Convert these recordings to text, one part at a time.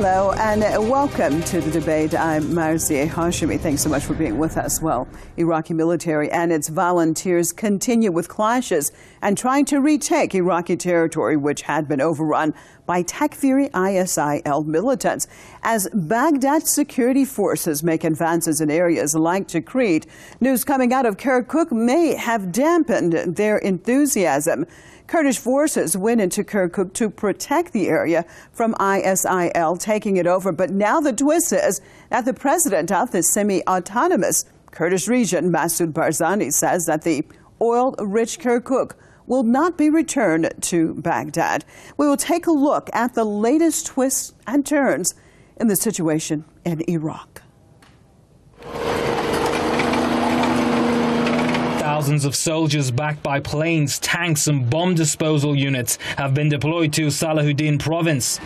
Hello and welcome to the debate. I'm Marzieh Hashemi. Thanks so much for being with us. Well, Iraqi military and its volunteers continue with clashes and trying to retake Iraqi territory, which had been overrun by Takfiri ISIL militants. As Baghdad security forces make advances in areas like Tikrit, news coming out of Kirkuk may have dampened their enthusiasm. Kurdish forces went into Kirkuk to protect the area from ISIL taking it over. But now the twist is that the president of the semi-autonomous Kurdish region, Masoud Barzani, says that the oil-rich Kirkuk will not be returned to Baghdad. We will take a look at the latest twists and turns in the situation in Iraq. Thousands of soldiers backed by planes, tanks and bomb disposal units have been deployed to Salahuddin province.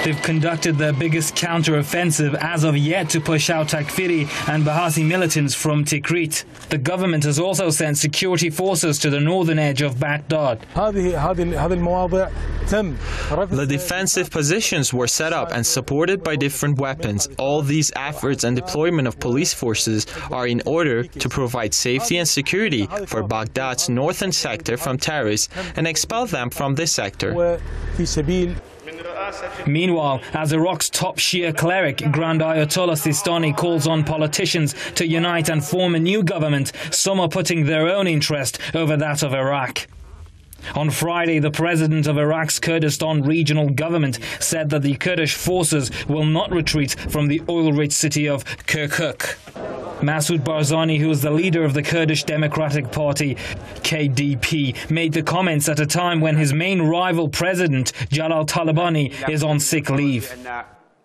They've conducted their biggest counter-offensive as of yet to push out Takfiri and Bahasi militants from Tikrit. The government has also sent security forces to the northern edge of Baghdad. The defensive positions were set up and supported by different weapons. All these efforts and deployment of police forces are in order to provide safety and security for Baghdad's northern sector from terrorists and expel them from this sector. Meanwhile, as Iraq's top Shia cleric, Grand Ayatollah Sistani, calls on politicians to unite and form a new government, some are putting their own interest over that of Iraq. On Friday, the president of Iraq's Kurdistan regional government said that the Kurdish forces will not retreat from the oil-rich city of Kirkuk. Masoud Barzani, who is the leader of the Kurdish Democratic Party, KDP, made the comments at a time when his main rival president, Jalal Talabani, is on sick leave.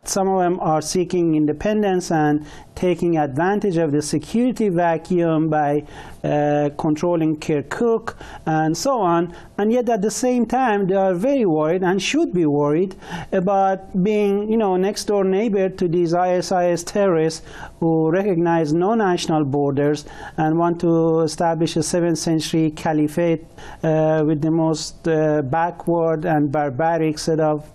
Some of them are seeking independence and taking advantage of the security vacuum by controlling Kirkuk and so on. And yet at the same time, they are very worried and should be worried about being, next door neighbor to these ISIS terrorists who recognize no national borders and want to establish a 7th century caliphate with the most backward and barbaric set of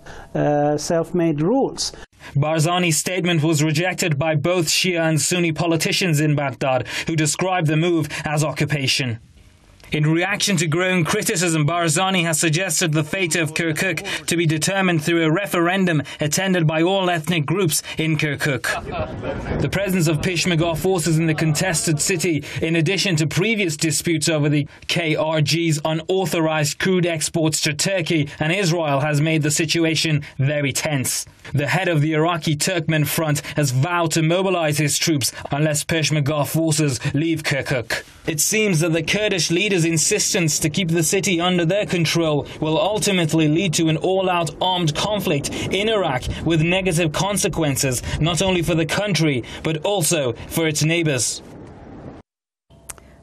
self-made rules. Barzani's statement was rejected by both Shia and Sunni politicians in Baghdad, who described the move as occupation. In reaction to growing criticism, Barzani has suggested the fate of Kirkuk to be determined through a referendum attended by all ethnic groups in Kirkuk. The presence of Peshmerga forces in the contested city, in addition to previous disputes over the KRG's unauthorized crude exports to Turkey and Israel, has made the situation very tense. The head of the Iraqi Turkmen Front has vowed to mobilize his troops unless Peshmerga forces leave Kirkuk. It seems that the Kurdish leaders' insistence to keep the city under their control will ultimately lead to an all-out armed conflict in Iraq with negative consequences not only for the country but also for its neighbors.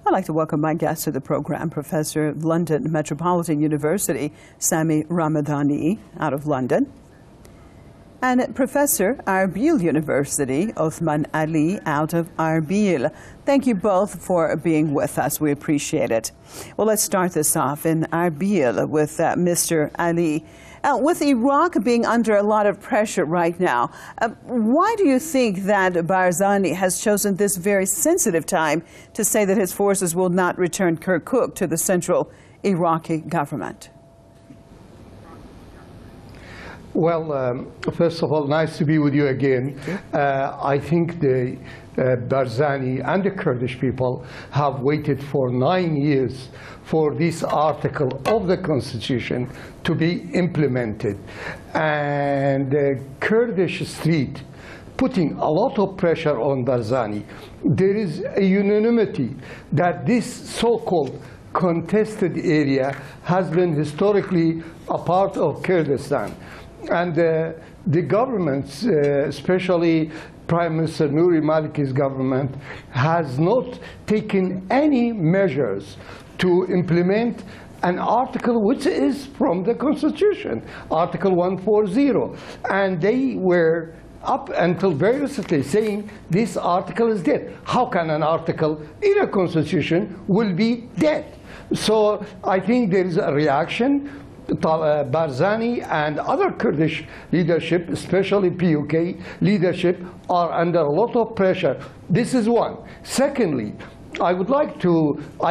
I'd like to welcome my guest to the program, Professor of London Metropolitan University, Sami Ramadani, out of London, and Professor, Arbil University, Othman Ali, out of Arbil. Thank you both for being with us. We appreciate it. Well, let's start this off in Arbil with Mr. Ali. With Iraq being under a lot of pressure right now, why do you think that Barzani has chosen this very sensitive time to say that his forces will not return Kirkuk to the central Iraqi government? Well, first of all, nice to be with you again. I think the Barzani and the Kurdish people have waited for 9 years for this article of the constitution to be implemented. And the Kurdish street putting a lot of pressure on Barzani. There is a unanimity that this so-called contested area has been historically a part of Kurdistan. And the governments, especially Prime Minister Nouri Maliki's government, has not taken any measures to implement an article which is from the Constitution, Article 140. And they were up until very recently saying this article is dead. How can an article in a Constitution will be dead? So I think there is a reaction Barzani and other Kurdish leadership, especially PUK leadership, are under a lot of pressure. This is one. Secondly, I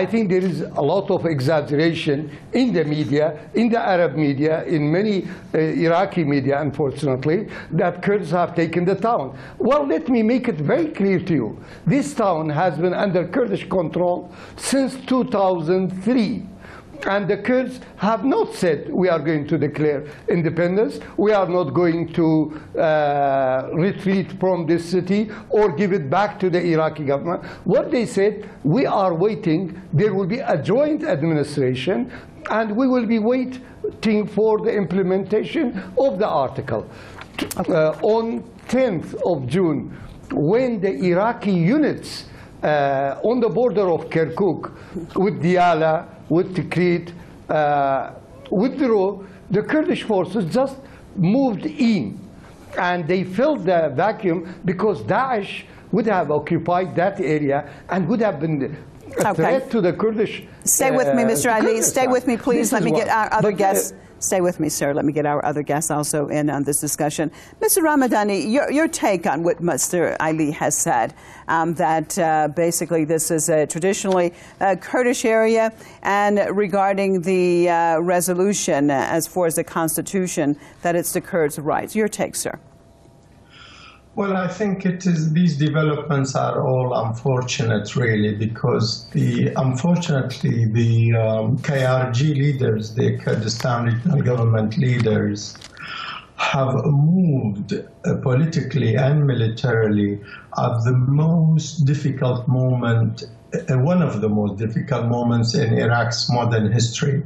think there is a lot of exaggeration in the media, in the Arab media, in many Iraqi media, unfortunately, that Kurds have taken the town. Well, let me make it very clear to you. This town has been under Kurdish control since 2003. And the Kurds have not said we are going to declare independence, we are not going to retreat from this city or give it back to the Iraqi government. What they said, we are waiting, there will be a joint administration, and we will be waiting for the implementation of the article. On 10th of June, when the Iraqi units on the border of Kirkuk with Diyala, with Tikrit, withdrew, the Kurdish forces just moved in. And they filled the vacuum because Daesh would have occupied that area and would have been a threat to the Kurdish. Stay with me, Mr. Ali. Stay with me, please. Let me get our other guests. Stay with me, sir. Let me get our other guests also in on this discussion. Mr. Ramadani, your take on what Mr. Ali has said, that basically this is a traditionally Kurdish area, and regarding the resolution as far as the Constitution, that it's the Kurds' rights. Your take, sir. Well, I think these developments are all unfortunate, really, because unfortunately the KRG leaders, the Kurdistan Regional Government leaders, have moved politically and militarily at the most difficult moment, one of the most difficult moments in Iraq's modern history.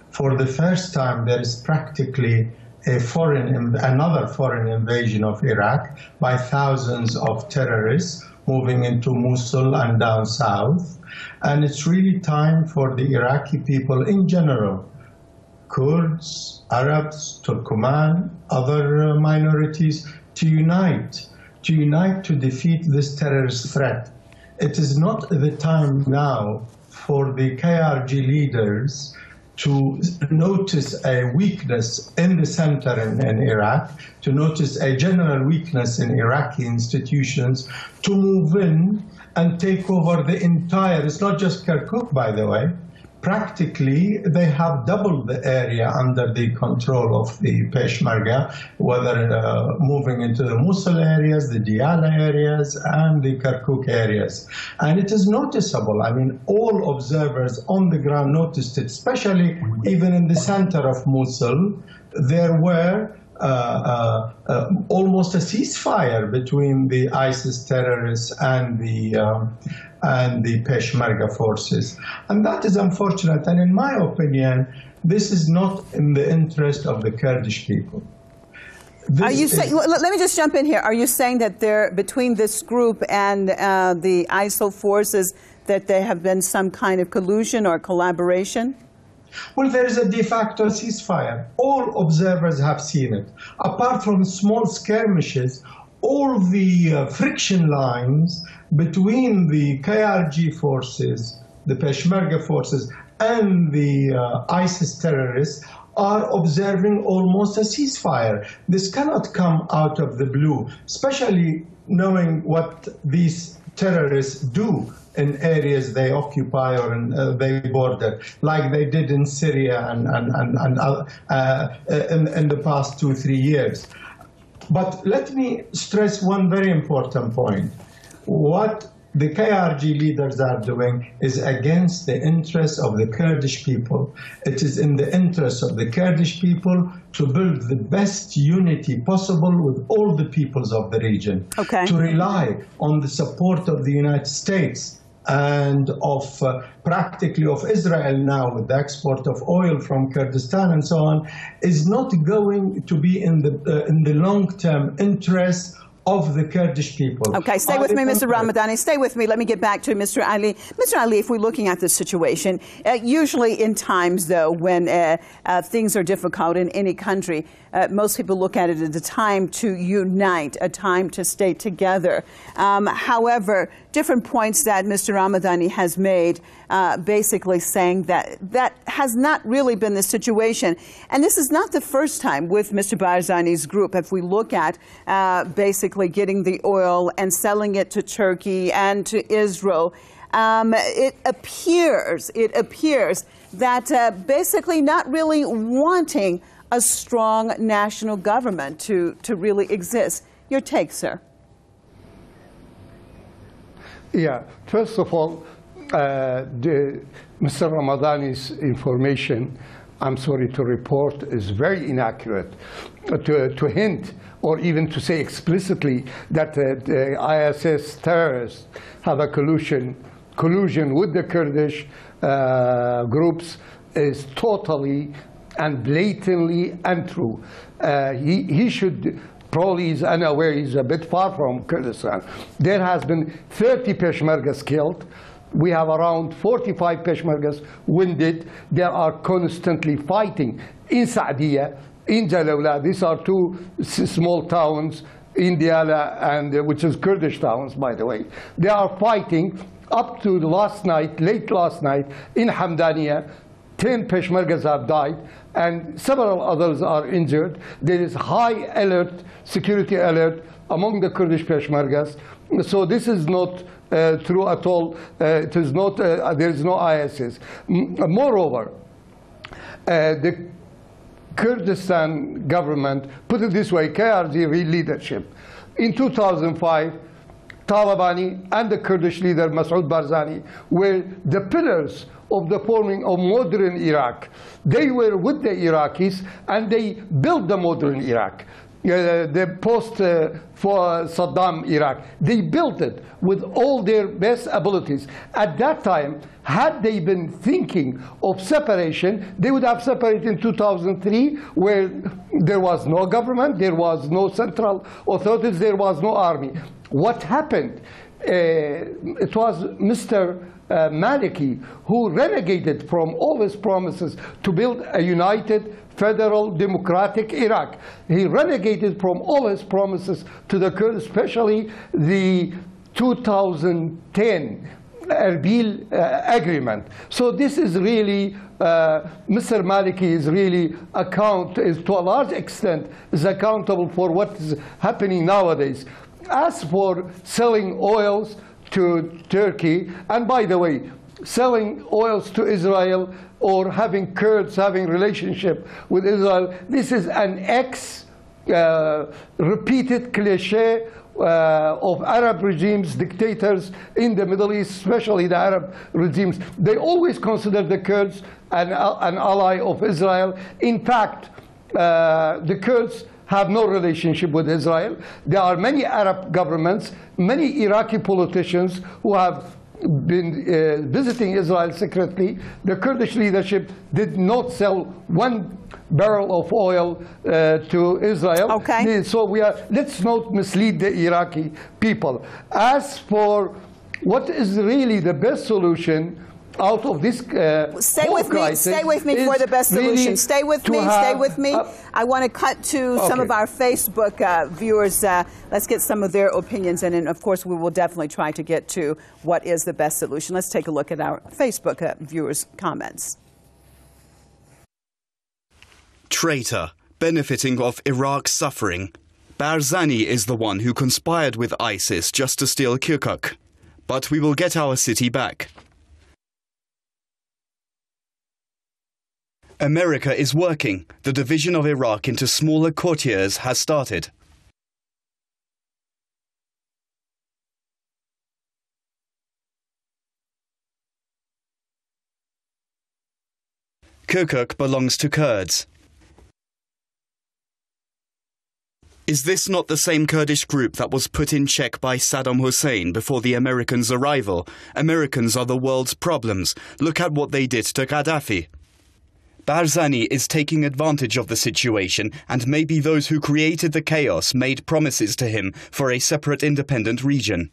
For the first time, there is practically another foreign invasion of Iraq by thousands of terrorists moving into Mosul and down south. And it's really time for the Iraqi people in general, Kurds, Arabs, Turkoman, other minorities, to unite to defeat this terrorist threat. It is not the time now for the KRG leaders to notice a weakness in the center in Iraq, to notice a general weakness in Iraqi institutions, to move in and take over the entire, it's not just Kirkuk, by the way, practically they have doubled the area under the control of the Peshmerga, whether moving into the Mosul areas, the Diyala areas, and the Kirkuk areas. And it is noticeable. I mean, all observers on the ground noticed it, especially even in the center of Mosul. There were almost a ceasefire between the ISIS terrorists and the Peshmerga forces. And that is unfortunate. And in my opinion, this is not in the interest of the Kurdish people. Are you saying, let me just jump in here. Are you saying that there, between this group and the ISIL forces, that there have been some kind of collusion or collaboration? Well, there is a de facto ceasefire. All observers have seen it. Apart from small skirmishes, all the friction lines between the KRG forces, the Peshmerga forces, and the ISIS terrorists are observing almost a ceasefire. This cannot come out of the blue, especially knowing what these terrorists do in areas they occupy or they border, like they did in Syria and in the past 2-3 years. But let me stress one very important point. What the KRG leaders are doing is against the interests of the Kurdish people. It is in the interest of the Kurdish people to build the best unity possible with all the peoples of the region, to rely on the support of the United States and of practically of Israel now with the export of oil from Kurdistan and so on, is not going to be in the long-term interest of the Kurdish people. Okay, stay with me, Mr. Ramadani. Stay with me. Let me get back to Mr. Ali. Mr. Ali, if we're looking at this situation, usually in times, though, when things are difficult in any country, most people look at it as a time to unite, a time to stay together. However, different points that Mr. Ramadani has made, basically saying that that has not really been the situation. And this is not the first time with Mr. Barzani's group. If we look at basically getting the oil and selling it to Turkey and to Israel, it appears that basically not really wanting a strong national government to really exist. Your take, sir? Yeah, first of all, Mr. Ramadani's information, I'm sorry to report, is very inaccurate. To hint or even to say explicitly that the ISIS terrorists have a collusion with the Kurdish groups is totally and blatantly untrue. He should probably is unaware, he's a bit far from Kurdistan. There has been 30 Peshmergas killed. We have around 45 Peshmergas wounded. They are constantly fighting in Saadiyya, in Jalawla. These are two small towns in Diyala, and which is Kurdish towns, by the way. They are fighting up to last night, late last night, in Hamdaniya. 10 Peshmergas have died, and several others are injured. There is high alert, security alert among the Kurdish Peshmergas. So this is not true at all. It is not. There is no ISIS. Moreover, the Kurdistan government, put it this way, KRG leadership, in 2005, Talabani and the Kurdish leader Masoud Barzani were the pillars of the forming of modern Iraq. They were with the Iraqis and they built the modern Iraq. The post for Saddam Iraq, they built it with all their best abilities. At that time, had they been thinking of separation, they would have separated in 2003, where there was no government, there was no central authorities, there was no army. What happened? It was Mr. Maliki who renegated from all his promises to build a united, federal, democratic Iraq. He renegated from all his promises to the Kurds, especially the 2010 Erbil agreement. So this is really, Mr. Maliki is really to a large extent, is accountable for what is happening nowadays. As for selling oils to Turkey, and by the way, selling oils to Israel or having Kurds having relationship with Israel, this is an repeated cliche of Arab regimes, dictators in the Middle East, especially the Arab regimes. They always consider the Kurds an ally of Israel. In fact, the Kurds have no relationship with Israel. There are many Arab governments, many Iraqi politicians who have been visiting Israel secretly. The Kurdish leadership did not sell one barrel of oil to Israel. Okay. So let's not mislead the Iraqi people. As for what is really the best solution out of this stay with me for the best solution. Stay with me. I want to cut to some of our Facebook viewers. Let's get some of their opinions, and then, of course, we will definitely try to get to what is the best solution. Let's take a look at our Facebook viewers' comments. Traitor, benefiting off Iraq's suffering. Barzani is the one who conspired with ISIS just to steal Kirkuk. But we will get our city back. America is working. The division of Iraq into smaller courtiers has started. Kirkuk belongs to Kurds. Is this not the same Kurdish group that was put in check by Saddam Hussein before the Americans' arrival? Americans are the world's problems. Look at what they did to Gaddafi. Barzani is taking advantage of the situation, and maybe those who created the chaos made promises to him for a separate independent region.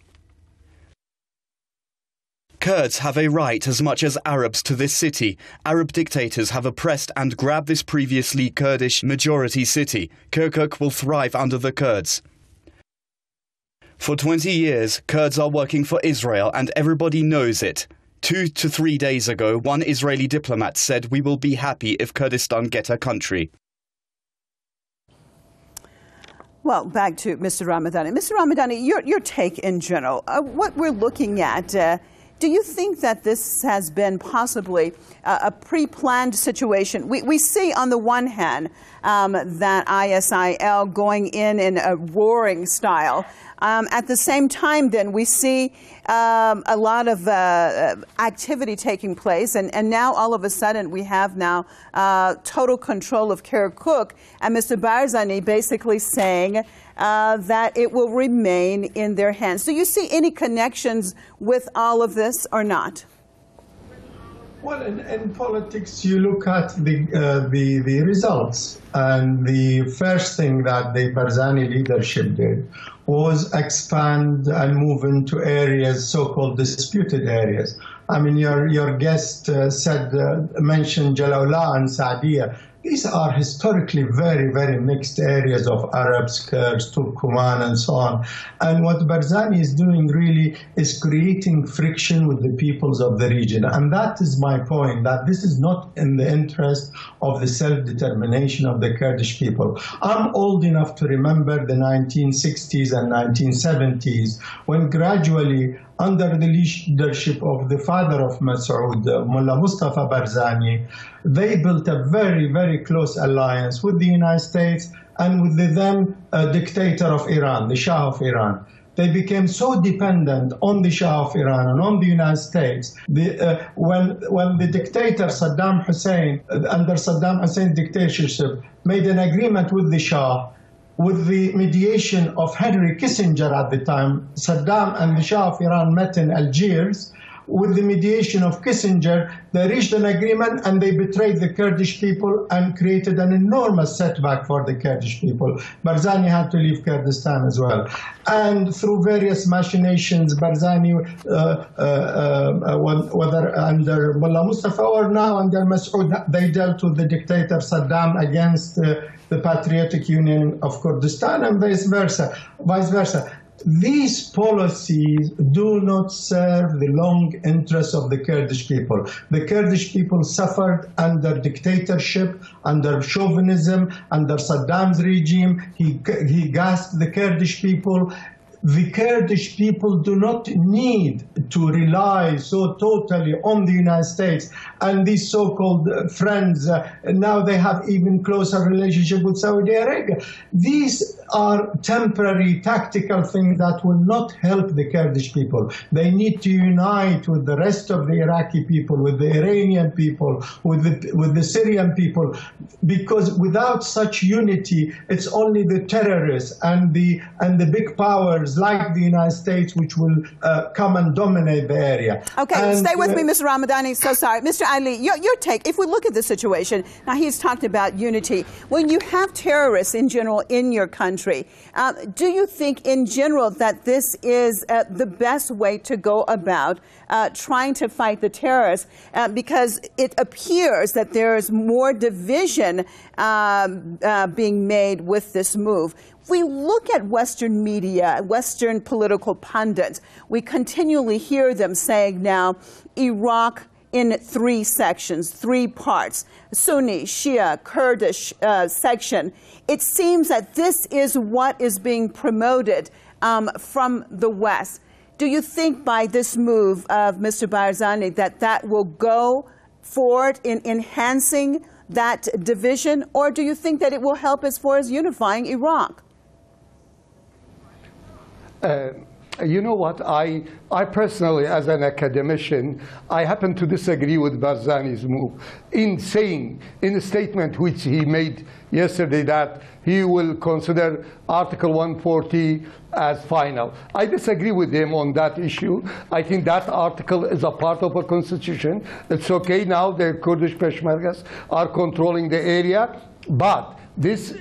Kurds have a right as much as Arabs to this city. Arab dictators have oppressed and grabbed this previously Kurdish majority city. Kirkuk will thrive under the Kurds. For 20 years, Kurds are working for Israel, and everybody knows it. 2 to 3 days ago, one Israeli diplomat said, "We will be happy if Kurdistan get a country." Well, back to Mr. Ramadani. Mr. Ramadani, your take in general, what we're looking at, do you think that this has been possibly a pre-planned situation? We see on the one hand that ISIL going in a roaring style. At the same time, then, we see a lot of activity taking place, and now all of a sudden we have now total control of Kirkuk, and Mr. Barzani basically saying that it will remain in their hands. Do you see any connections with all of this or not? Well, in politics, you look at the results, and the first thing that the Barzani leadership did was expand and move into areas, so-called disputed areas. I mean, your guest mentioned Jalala and Saadia. These are historically very, very mixed areas of Arabs, Kurds, Turkoman, and so on. And what Barzani is doing really is creating friction with the peoples of the region. And that is my point, that this is not in the interest of the self-determination of the Kurdish people. I'm old enough to remember the 1960s and 1970s, when gradually, under the leadership of the father of Masoud, Mullah Mustafa Barzani, they built a very, very close alliance with the United States and with the then dictator of Iran, the Shah of Iran. They became so dependent on the Shah of Iran and on the United States. When the dictator Saddam Hussein, under Saddam Hussein's dictatorship, made an agreement with the Shah, with the mediation of Henry Kissinger at the time, Saddam and the Shah of Iran met in Algiers. With the mediation of Kissinger, they reached an agreement and they betrayed the Kurdish people and created an enormous setback for the Kurdish people. Barzani had to leave Kurdistan as well. And through various machinations, Barzani, whether under Mullah Mustafa or now under Masoud, they dealt with the dictator Saddam against the Patriotic Union of Kurdistan and vice versa. These policies do not serve the long interests of the Kurdish people. The Kurdish people suffered under dictatorship, under chauvinism, under Saddam's regime. He gassed the Kurdish people. The Kurdish people do not need to rely so totally on the United States and these so-called friends. Now they have even closer relationship with Saudi Arabia. These are temporary tactical things that will not help the Kurdish people. They need to unite with the rest of the Iraqi people, with the Iranian people, with the Syrian people, because without such unity, it's only the terrorists and the big powers like the United States which will come and dominate the area. Okay, and stay with me, Mr. Ramadani. So sorry. Mr. Ali, your take, if we look at the situation, now he's talked about unity. When you have terrorists in general in your country, do you think in general that this is the best way to go about trying to fight the terrorists? Because it appears that there is more division being made with this move. If we look at Western media, Western political pundits, we continually hear them saying now Iraq in 3 sections, 3 parts, Sunni, Shia, Kurdish section. It seems that this is what is being promoted from the West. Do you think by this move of Mr. Barzani that will go forward in enhancing that division, or do you think that it will help as far as unifying Iraq? you know what, I personally, as an academician, I happen to disagree with Barzani's move in saying, in a statement which he made yesterday, that he will consider Article 140 as final. I disagree with him on that issue. I think that article is a part of a constitution. It's okay now the Kurdish Peshmergas are controlling the area, but this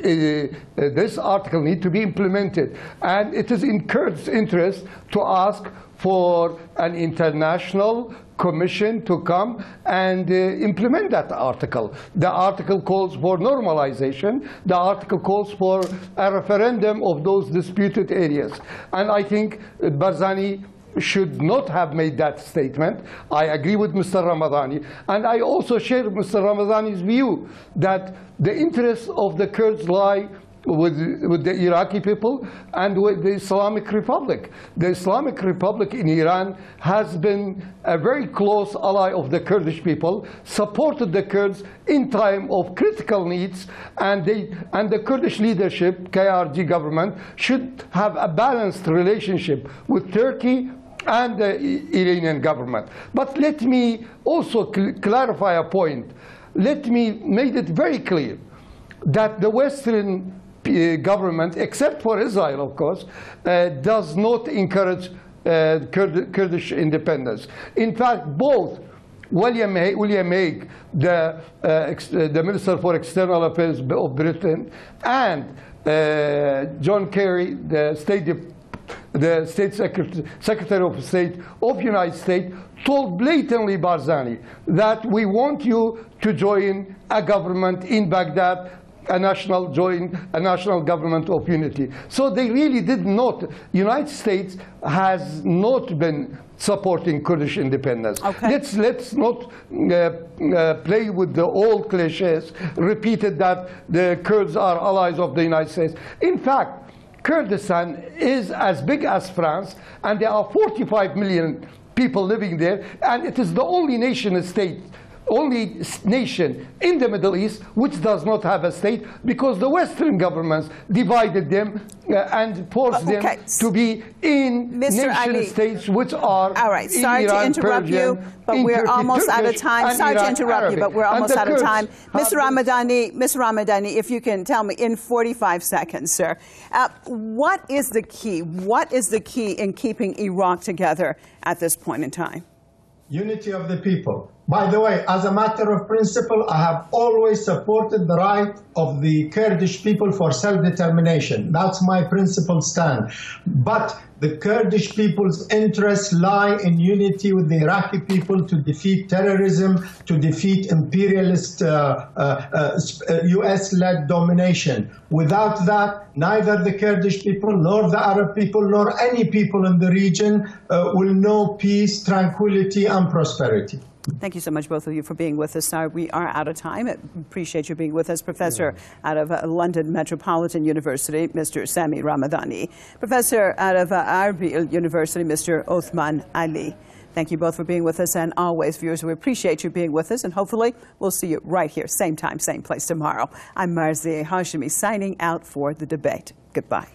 article needs to be implemented. And it is in Kurds' interest to ask for an international commission to come and implement that article. The article calls for normalization. The article calls for a referendum of those disputed areas. And I think Barzani should not have made that statement. I agree with Mr. Ramadani. And I also share Mr. Ramadani's view that the interests of the Kurds lie with the Iraqi people and with the Islamic Republic. The Islamic Republic in Iran has been a very close ally of the Kurdish people, supported the Kurds in time of critical needs, and the Kurdish leadership, KRG government, should have a balanced relationship with Turkey and the Iranian government. But let me also clarify a point. Let me make it very clear that the Western government, except for Israel, of course, does not encourage Kurdish independence. In fact, both William Hague, the Minister for External Affairs of Britain, and John Kerry, the State Secretary of State of the United States, told blatantly Barzani that we want you to join a government in Baghdad, a national government of unity. So they really did not. United States has not been supporting Kurdish independence. Okay. Let's not play with the old cliches repeated that the Kurds are allies of the United States. In fact, Kurdistan is as big as France, and there are 45 million people living there, and it is the only nation in the Middle East which does not have a state, because the Western governments divided them and forced them to be in nation-states which are all right. Sorry to interrupt you, but we're almost out of time. Sorry to interrupt you, but we're almost out of time. Mr. Ramadani, if you can tell me in 45 seconds, sir, what is the key? What is the key in keeping Iraq together at this point in time? Unity of the people. By the way, as a matter of principle, I have always supported the right of the Kurdish people for self-determination. That's my principal stand. But the Kurdish people's interests lie in unity with the Iraqi people to defeat terrorism, to defeat imperialist US-led domination. Without that, neither the Kurdish people, nor the Arab people, nor any people in the region will know peace, tranquility, and prosperity. Thank you so much, both of you, for being with us. Sorry, we are out of time. I appreciate you being with us. Professor out of London Metropolitan University, Mr. Sami Ramadani. Professor out of Erbil University, Mr. Othman Ali. Thank you both for being with us. And always, viewers, we appreciate you being with us. And hopefully, we'll see you right here, same time, same place tomorrow. I'm Barzani Hashemi, signing out for The Debate. Goodbye.